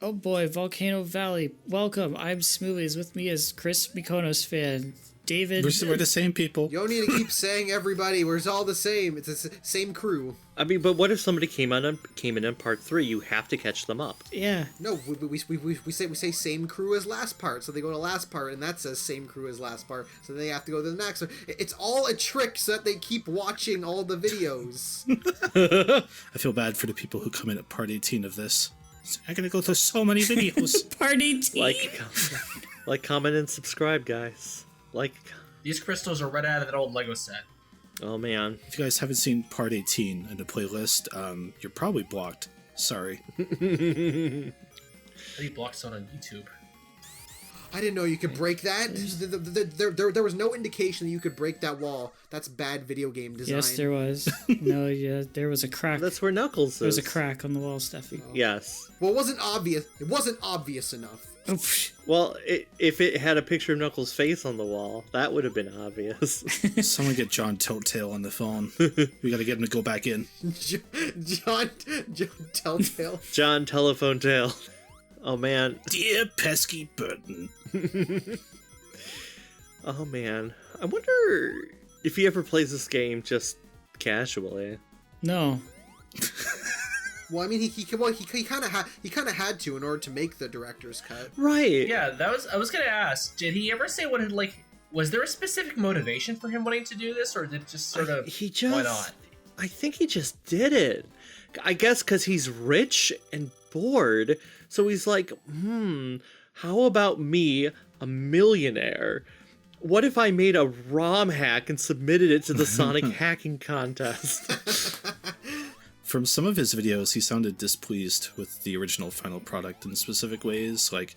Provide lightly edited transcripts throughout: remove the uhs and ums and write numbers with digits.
Oh boy, Volcano Valley. Welcome. I'm Smoothies. With me is Chris Mykonos fan. David. We're the same people. You don't need to keep saying everybody. We're all the same. It's the same crew. I mean, but what if somebody came in on part 3? You have to catch them up. Yeah. No, we say same crew as last part, so they go to last part, and that says same crew as last part, so they have to go to the next. It's all a trick so that they keep watching all the videos. I feel bad for the people who come in at part 18 of this. I gotta go through so many videos. Party team. Like, comment, and subscribe, guys. These crystals are right out of that old Lego set. Oh man. If you guys haven't seen part 18 in the playlist, you're probably blocked. Sorry. How do you block someone on YouTube? I didn't know you could break that. There was no indication that you could break that wall. That's bad video game design. Yes, there was. No, yeah, there was a crack. That's where Knuckles is. There was a crack on the wall, Steffi. Yes. Well, it wasn't obvious. It wasn't obvious enough. Oh, psh. Well, if it had a picture of Knuckles' face on the wall, that would have been obvious. Someone get John Telltale on the phone. We gotta get him to go back in. John Telltale. John Telephone Tail. Oh man. Dear pesky Burton. Oh man. I wonder if he ever plays this game just casually. No. Well, I mean, he kind of had to in order to make the director's cut. Right. Yeah, I was gonna ask, did he ever say what was there a specific motivation for him wanting to do this, or did it just sort of why not? I think he just did it. I guess because he's rich and bored, so he's like, how about me, a millionaire? What if I made a ROM hack and submitted it to the Sonic hacking contest? From some of his videos, he sounded displeased with the original final product in specific ways, like,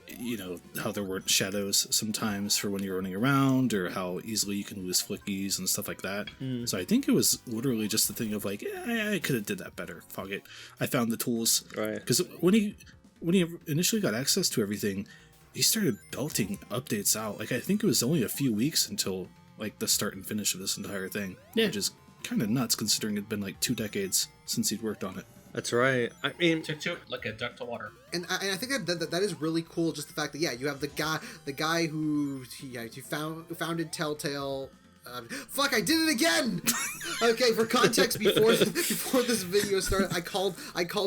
you know, how there weren't shadows sometimes for when you're running around, or how easily you can lose flickies and stuff like that. So I think it was literally just the thing of like, I could have did that better. Fuck it. I found the tools. Right. Because when he initially got access to everything, he started belting updates out. Like, I think it was only a few weeks until like the start and finish of this entire thing. Yeah. Which is kind of nuts considering it'd been like 2 decades since he'd worked on it. That's right. I mean, Took like a duck to water. And I think that is really cool. Just the fact that you have the guy who founded Telltale. Fuck! I did it again. Okay, for context, before this video started, I called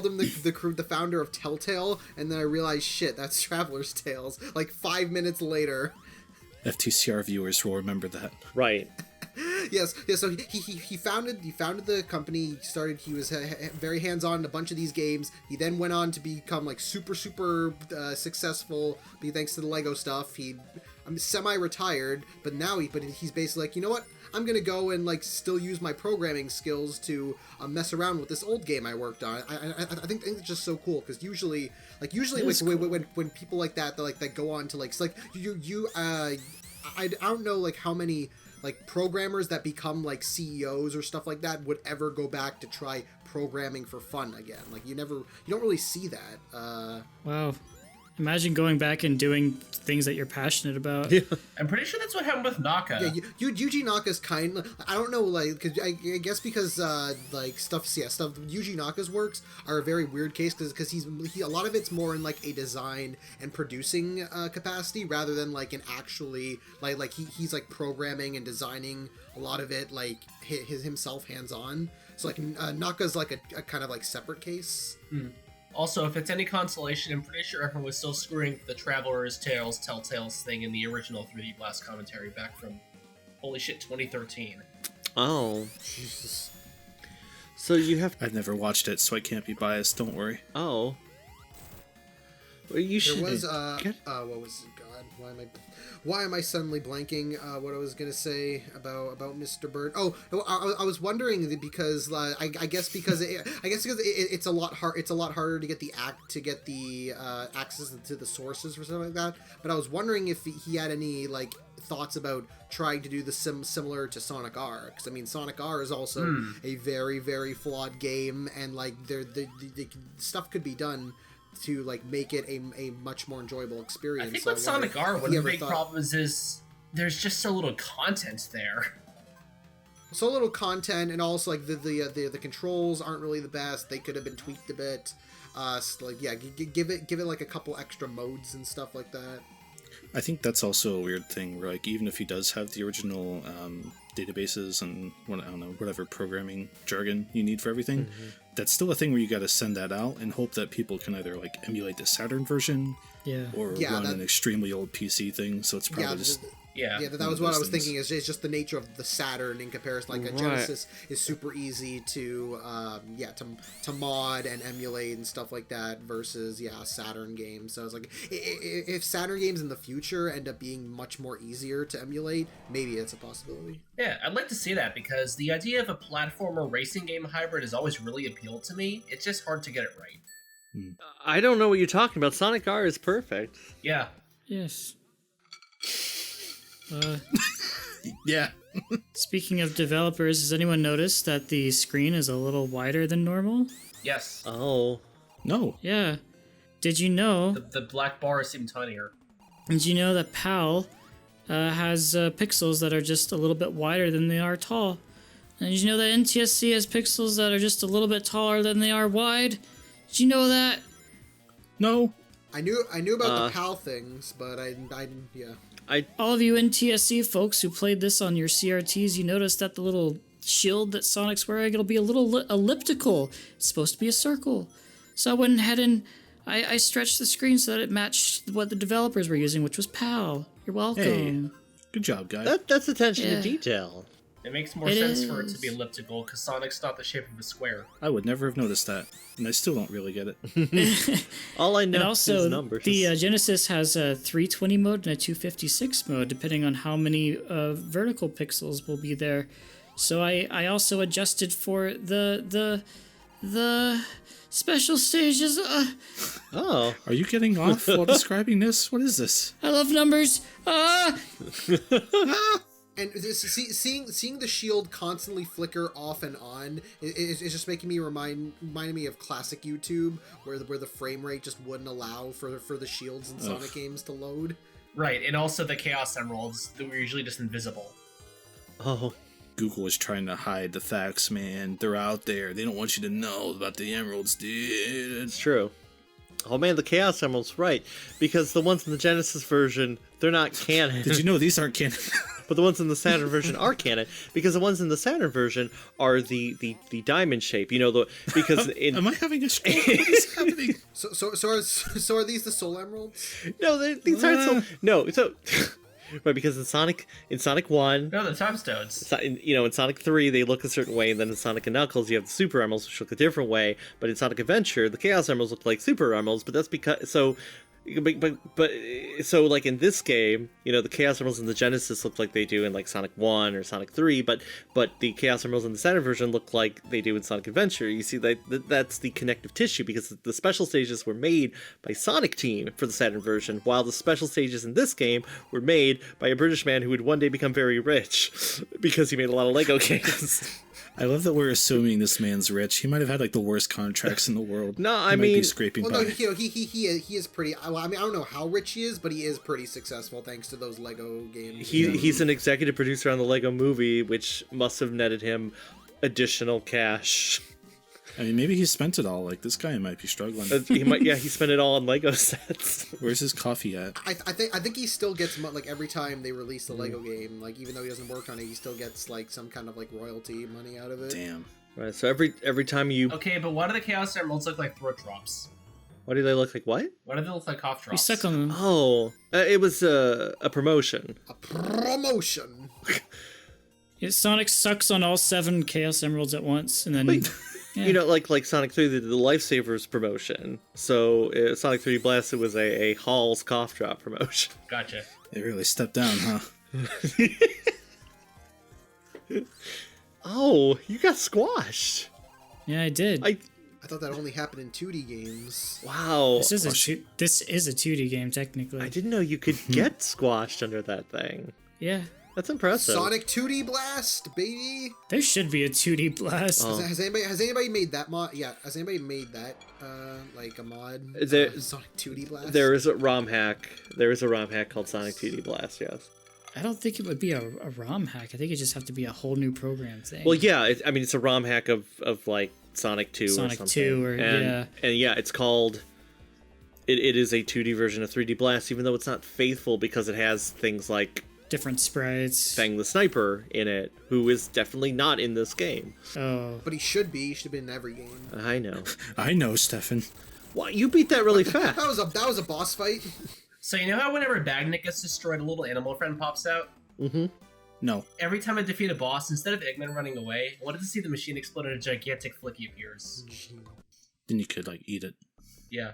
him the founder of Telltale, and then I realized, shit, that's Traveler's Tales. Like 5 minutes later. FTCR viewers will remember that. right. Yes. So he founded the company. He was very hands on in a bunch of these games. He then went on to become like super successful. Thanks to the Lego stuff. I'm semi-retired, but now he's basically like, you know what? I'm gonna go and like still use my programming skills to mess around with this old game I worked on. I think it's just so cool because usually when people like that go on to like I don't know like how many like programmers that become like CEOs or stuff like that would ever go back to try programming for fun again. Like you don't really see that. Wow. Imagine going back and doing things that you're passionate about. Yeah. I'm pretty sure that's what happened with Naka. Yeah, Yuji Naka's kind of, I don't know, like, cause I guess because, like, stuff Yuji Naka's works are a very weird case, because he a lot of it's more in, like, a design and producing, capacity, rather than, like, an actually, like he's, like, programming and designing a lot of it, like, himself hands-on. So, like, Naka's, like, a kind of, like, separate case. Also, if it's any consolation, I'm pretty sure everyone was still screwing the Traveler's Tales Telltales thing in the original 3D Blast commentary back from, holy shit, 2013. Oh. Jesus. So you have. I've never watched it, so I can't be biased. Don't worry. Oh. Well, you should. There was, what was it? God, why am I suddenly blanking? What I was gonna say about Mr. Bird? Oh, I was wondering because I guess because it's a lot harder to get the access to the sources or something like that. But I was wondering if he had any like thoughts about trying to do the similar to Sonic R, because I mean Sonic R is also a very, very flawed game, and like the stuff could be done to like make it a much more enjoyable experience. I think with Sonic R, one of the big problems is there's just so little content there. So little content, and also like the controls aren't really the best. They could have been tweaked a bit. Like, yeah, give it like a couple extra modes and stuff like that. I think that's also a weird thing where, like, even if he does have the original databases and I don't know, whatever programming jargon you need for everything, that's still a thing where you got to send that out and hope that people can either like emulate the Saturn version or run an extremely old PC thing. So it's probably just that was what I was thinking. Is it's just the nature of the Saturn in comparison. Like a Genesis is super easy to to mod and emulate and stuff like that versus a Saturn game. So it's like if Saturn games in the future end up being much more easier to emulate, maybe it's a possibility. Yeah, I'd like to see that because the idea of a platformer racing game hybrid has always really appealed to me. It's just hard to get it right. I don't know what you're talking about. Sonic R is perfect. Yeah. Yes. yeah. Speaking of developers, has anyone noticed that the screen is a little wider than normal? Yes. Oh. No. Yeah. Did you know? The black bars seem tinier. Did you know that PAL has pixels that are just a little bit wider than they are tall? And did you know that NTSC has pixels that are just a little bit taller than they are wide? Did you know that? No. I knew about the PAL things, but I All of you NTSC folks who played this on your CRTs, you noticed that the little shield that Sonic's wearing, it'll be a little elliptical. It's supposed to be a circle. So I went ahead and I stretched the screen so that it matched what the developers were using, which was PAL. You're welcome. Hey, good job, guy. That's attention to detail. It makes more sense for it to be elliptical because Sonic's not the shape of a square. I would never have noticed that, and I still don't really get it. All I know And also, is numbers. the Genesis has a 320 mode and a 256 mode, depending on how many vertical pixels will be there. So I also adjusted for the special stages. Oh. Are you getting off while describing this? What is this? I love numbers. And seeing the shield constantly flicker off and on is just making me reminding me of classic YouTube, where the frame rate just wouldn't allow for the shields in Sonic games to load. Right, and also the Chaos Emeralds that were usually just invisible. Oh. Google is trying to hide the facts, man. They're out there. They don't want you to know about the emeralds, dude. It's true. Oh man, the Chaos Emerald's right. Because the ones in the Genesis version, they're not canon. Did you know these aren't canon? But the ones in the Saturn version are canon, because the ones in the Saturn version are the diamond shape. You know, because in Am I having a stroke? What is happening? So are these the Soul Emeralds? no, these aren't so no. So right, because in Sonic 1, No, the Time Stones. in Sonic 3 they look a certain way, and then in Sonic and Knuckles you have the Super Emeralds, which look a different way. But in Sonic Adventure, the Chaos Emeralds look like Super Emeralds, but that's because But so like in this game, the Chaos Emeralds in the Genesis look like they do in like Sonic 1 or Sonic 3, but the Chaos Emeralds in the Saturn version look like they do in Sonic Adventure. You see that's the connective tissue, because the special stages were made by Sonic Team for the Saturn version, while the special stages in this game were made by a British man who would one day become very rich because he made a lot of Lego games. I love that we're assuming this man's rich. He might have had like the worst contracts in the world. No, He I might mean- be scraping Well, by. no, he is pretty. Well, I mean, I don't know how rich he is, but he is pretty successful thanks to those Lego games. He's an executive producer on the Lego Movie, which must have netted him additional cash. I mean, maybe he spent it all. Like, this guy might be struggling. He spent it all on Lego sets. Where's his coffee at? I think he still gets like every time they release the Lego game, like even though he doesn't work on it, he still gets like some kind of like royalty money out of it. Damn. Right, so every time you... Okay, but why do the Chaos Emeralds look like throat drops? Why do they look like what? Why do they look like cough You drops? suck on them. Oh, it was a promotion. A promotion. Yeah, Sonic sucks on all 7 Chaos Emeralds at once, and then yeah. Like Sonic 3, they did the Lifesavers promotion. So Sonic 3D Blast, it was a Hall's cough drop promotion. Gotcha. They really stepped down, huh? Oh, you got squashed. Yeah, I did. I thought that only happened in 2D games. Wow. This is a 2D game technically. I didn't know you could get squashed under that thing. Yeah, That's impressive. Sonic 2D Blast, baby. there should be a 2D blast. Oh. Has anybody made that mod? Yeah, has anybody made that like a mod? There- Sonic 2D Blast. There is a ROM hack. There is a ROM hack called Sonic 2D Blast. Yes. I don't think it would be a ROM hack. I think it just have to be a whole new program thing. Well, yeah, I mean, it's a ROM hack of like Sonic 2 or Sonic something. 2 or and yeah, it's called. It is a 2D version of 3D Blast, even though it's not faithful because it has things like different sprites. Fang the Sniper in it, who is definitely not in this game. Oh, But he should be. He should have been in every game. I know. I know, Stefan. Well, you beat that really fast. That was a boss fight. So you know how whenever Bagnet gets destroyed, a little animal friend pops out? No. Every time I defeat a boss, instead of Eggman running away, I wanted to see the machine explode and a gigantic Flicky appears. Then you could, like, eat it. Yeah.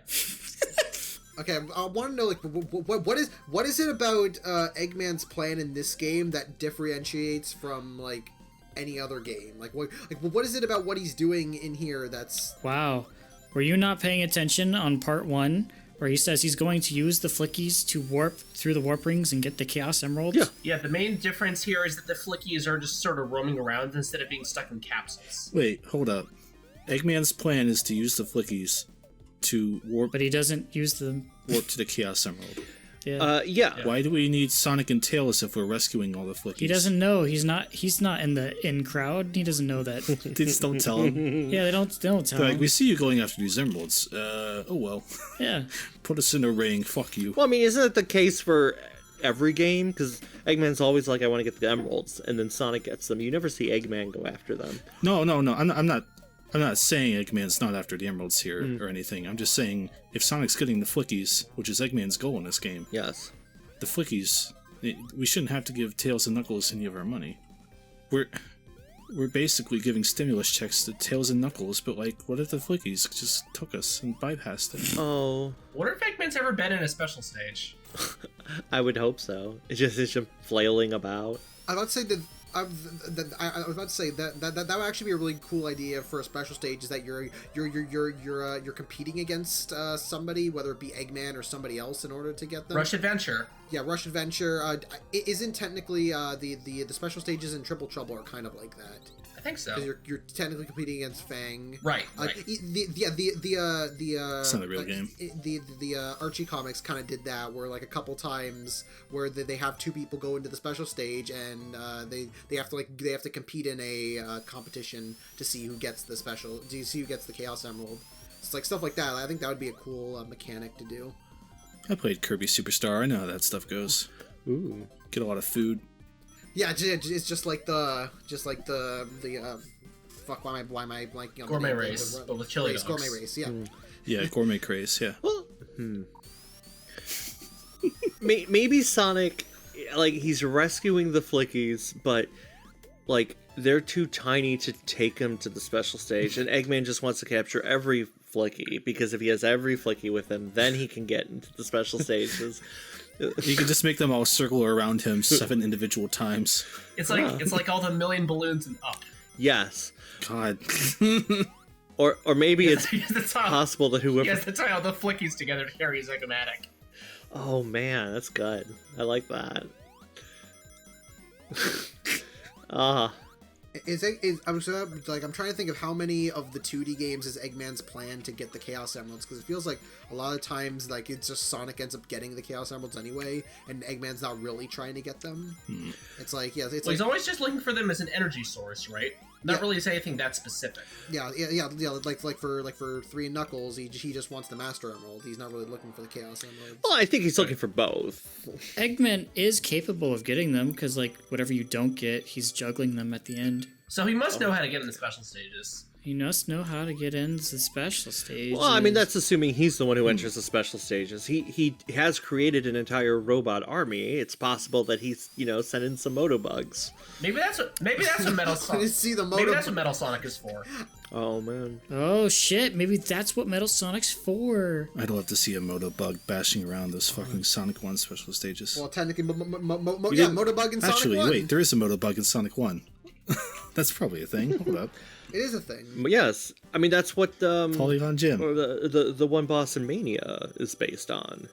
Okay, I want to know, like, what is it about Eggman's plan in this game that differentiates from, like, any other game? Like, what is it about what he's doing in here that's... wow. Were you not paying attention on part 1 where he says he's going to use the flickies to warp through the warp rings and get the Chaos Emeralds? Yeah. Yeah, the main difference here is that the Flickies are just sort of roaming around instead of being stuck in capsules. Wait, hold up. Eggman's plan is to use the flickies to warp But he doesn't use them. to the Chaos Emerald. Yeah. Yeah. Why do we need Sonic and Tails if we're rescuing all the flickies? He doesn't know. He's not in the in crowd. He doesn't know that. They just don't tell him. Yeah, they don't tell They're like, him. we see you going after these emeralds. Oh well. Yeah. Put us in a ring. Fuck you. Well, I mean, isn't it the case for every game? Because Eggman's always like, I want to get the emeralds, and then Sonic gets them. You never see Eggman go after them. No. I'm not saying Eggman's not after the emeralds here or anything. I'm just saying if Sonic's getting the flickies, which is Eggman's goal in this game, Yes. the flickies, we shouldn't have to give Tails and Knuckles any of our money. We're basically giving stimulus checks to Tails and Knuckles, but like, what if the flickies just took us and bypassed it? Oh, Wonder if Eggman's ever been in a special stage. I would hope so. It's just flailing about. I was about to say that. I was about to say that would actually be a really cool idea for a special stage. Is that you're competing against somebody, whether it be Eggman or somebody else, in order to get them. Rush Adventure. Yeah, Rush Adventure. It isn't technically the special stages in Triple Trouble are kind of like that. I think so. Because you're technically competing against Fang. Right. It's not a real game. The Archie comics kind of did that, where like a couple times where they have two people go into the special stage and they have to compete in a competition to see who gets the Chaos Emerald. It's like stuff like that. I think that would be a cool mechanic to do. I played Kirby Superstar. I know how that stuff goes. Ooh. Get a lot of food. Yeah, it's just like the fuck. Why am I blanking on Gourmet the name? race, but with chili race, dogs. Gourmet race. Yeah. Yeah, gourmet craze. Yeah. Well, maybe Sonic, like, he's rescuing the Flickies, but like they're too tiny to take him to the special stage, and Eggman just wants to capture every Flicky, because if he has every Flicky with him, then he can get into the special stages. You can just make them all circle around him 7 individual times. It's like all the million balloons and up. Yes. God. Or maybe it's He has to tie- possible that He whoever... has to tie all the Flickies together to carry his Eggomatic. Oh man, that's good. I like that. I'm trying to think of how many of the 2D games is Eggman's plan to get the Chaos Emeralds, because it feels like a lot of times like it's just Sonic ends up getting the Chaos Emeralds anyway, and Eggman's not really trying to get them. It's like He's always just looking for them as an energy source, right? Not Yeah. really as anything that specific. yeah. Like for 3 and Knuckles, he just wants the Master Emerald. He's not really looking for the Chaos Emeralds. Well, I think he's looking for both. Eggman is capable of getting them because, like, whatever you don't get, he's juggling them at the end. So he must know how to get in the special stages. He must know how to get into the special stage. Well, I mean, that's assuming he's the one who enters the special stages. He has created an entire robot army. It's possible that he's, sent in some Motobugs. Maybe that's what Metal Sonic. See the Maybe Moto- that's what Metal Sonic is for. Oh, man. Oh shit! Maybe that's what Metal Sonic's for. I'd love to see a Motobug bashing around those fucking Sonic 1 special stages. Well, technically, You yeah, didn't- Motobug in Sonic Actually, 1. wait, there is a Motobug in Sonic 1. That's probably a thing. Hold up. It is a thing. But yes, I mean, that's what Polygon Jim. or the one boss in Mania is based on.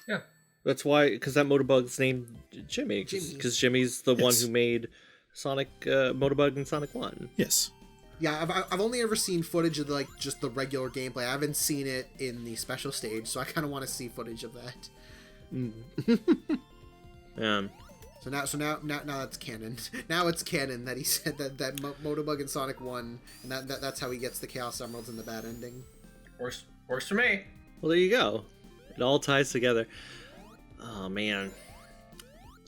Yeah. That's why, because that Motobug's named Jimmy, Jimmy. because Jimmy's the one Yes. who made Sonic Motobug in Sonic 1. Yes. Yeah, I've only ever seen footage of like just the regular gameplay. I haven't seen it in the special stage, so I kind of want to see footage of that. Yeah. So now that's canon. Now it's canon that he said that Motobug in Sonic won, and that's how he gets the Chaos Emeralds and the bad ending. Works for me. Well, there you go. It all ties together. Oh man.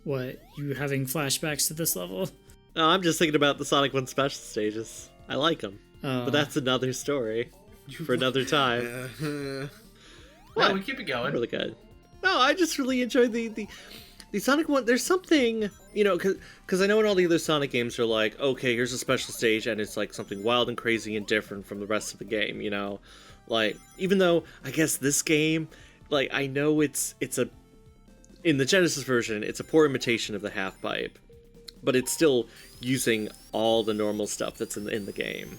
What, you having flashbacks to this level? No, I'm just thinking about the Sonic 1 special stages. I like them. But that's another story for another time. Well, we keep it going. Really good. No, I just really enjoyed the Sonic 1. There's something, because I know in all the other Sonic games are like, okay, here's a special stage and it's like something wild and crazy and different from the rest of the game, Like, even though I guess this game, like, I know it's a, in the Genesis version, it's a poor imitation of the half pipe, but it's still using all the normal stuff that's in the game.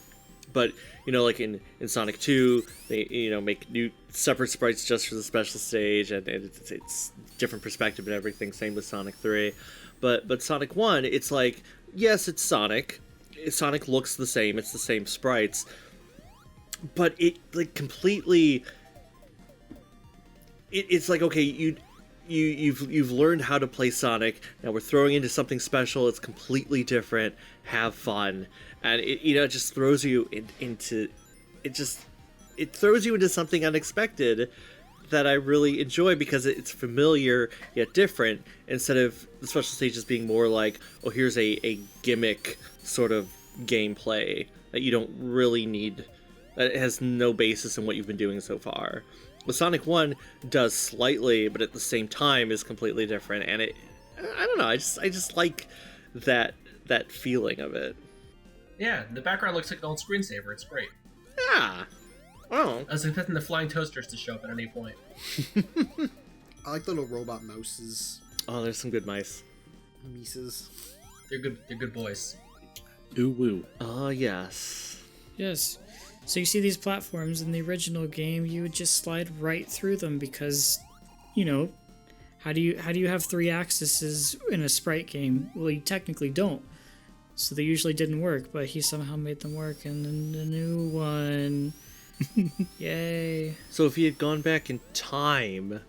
But, like in Sonic 2, they, make new separate sprites just for the special stage, and it's different perspective and everything, same with Sonic 3. But Sonic 1, it's like, yes, it's Sonic. Sonic looks the same, it's the same sprites, but it, like, completely... It's like, okay, you've learned how to play Sonic. Now we're throwing into something special. It's completely different. Have fun, and it just throws you into something unexpected that I really enjoy because it's familiar yet different. Instead of the special stages being more like, oh, here's a gimmick sort of gameplay that you don't really need. That has no basis in what you've been doing so far. Well, Sonic 1 does slightly, but at the same time is completely different, and I don't know, I just like that feeling of it. Yeah, the background looks like an old screensaver. It's great. Yeah. Oh. I was expecting the flying toasters to show up at any point. I like the little robot mouses. Oh, there's some good mice. Mises. They're good boys. Ooh woo. Oh, yes. Yes. So you see these platforms in the original game, you would just slide right through them because, how do you have 3 axes in a sprite game? Well, you technically don't. So they usually didn't work, but he somehow made them work in the new one. Yay. So if he had gone back in time,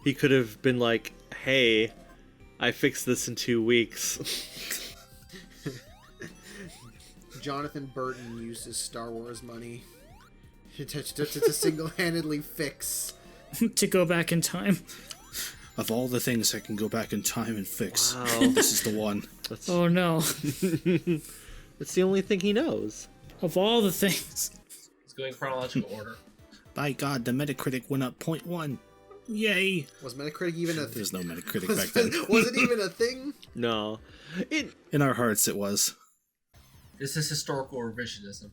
he could have been like, hey, I fixed this in 2 weeks. Jonathan Burton used his Star Wars money to single-handedly fix. To go back in time. Of all the things I can go back in time and fix, Wow. this is the one. Oh no. It's the only thing he knows. Of all the things. It's going in chronological order. By God, the Metacritic went up 0.1. Yay! Was Metacritic even a thing? There's no Metacritic back then. Was it even a thing? No. In our hearts, it was. This is historical revisionism.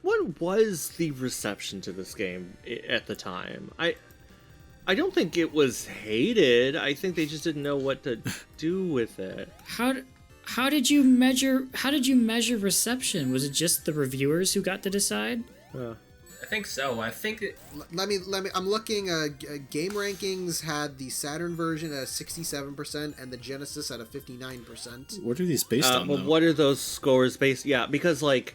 What was the reception to this game at the time? I don't think it was hated. I think they just didn't know what to do with it. How did you measure reception? Was it just the reviewers who got to decide? I think so. I think it, Let me. I'm looking. Game Rankings had the Saturn version at 67% and the Genesis at a 59%. What are these based on, Well, though? what are those scores based? Yeah, because Let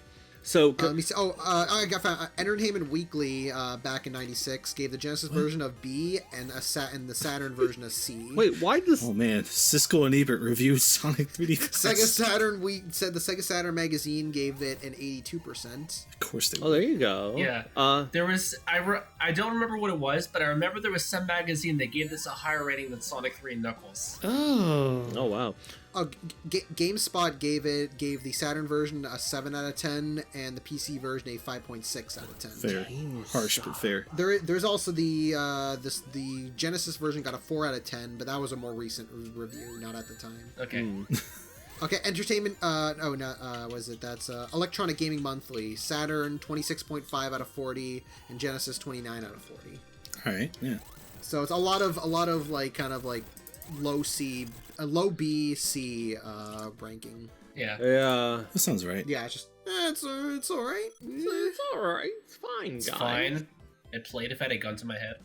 me see. I got found. Entertainment Weekly back in '96 gave the Genesis version of B and the Saturn version a C. Wait, why does... Oh man, Siskel and Ebert reviewed Sonic 3D. Sega Saturn. We said the Sega Saturn magazine gave it an 82%. Of course they Oh, there you go. yeah. There was I don't remember what it was, but I remember there was some magazine that gave this a higher rating than Sonic 3 and Knuckles. Oh. Oh, wow. Oh, GameSpot gave the Saturn version a 7 out of 10 and the PC version a 5.6 out of 10. Fair. Harsh, but fair. There's also the Genesis version got a 4 out of 10, but that was a more recent review, not at the time. Okay. Okay, Entertainment. Was it? That's Electronic Gaming Monthly. Saturn 26.5 out of 40, and Genesis 29 out of 40. All right, yeah. So it's a lot of like kind of like low B, C ranking. Yeah. Yeah. That sounds right. Yeah, it's just it's all right. It's alright. It's fine, It's guys. fine. It played if I had a gun to my head.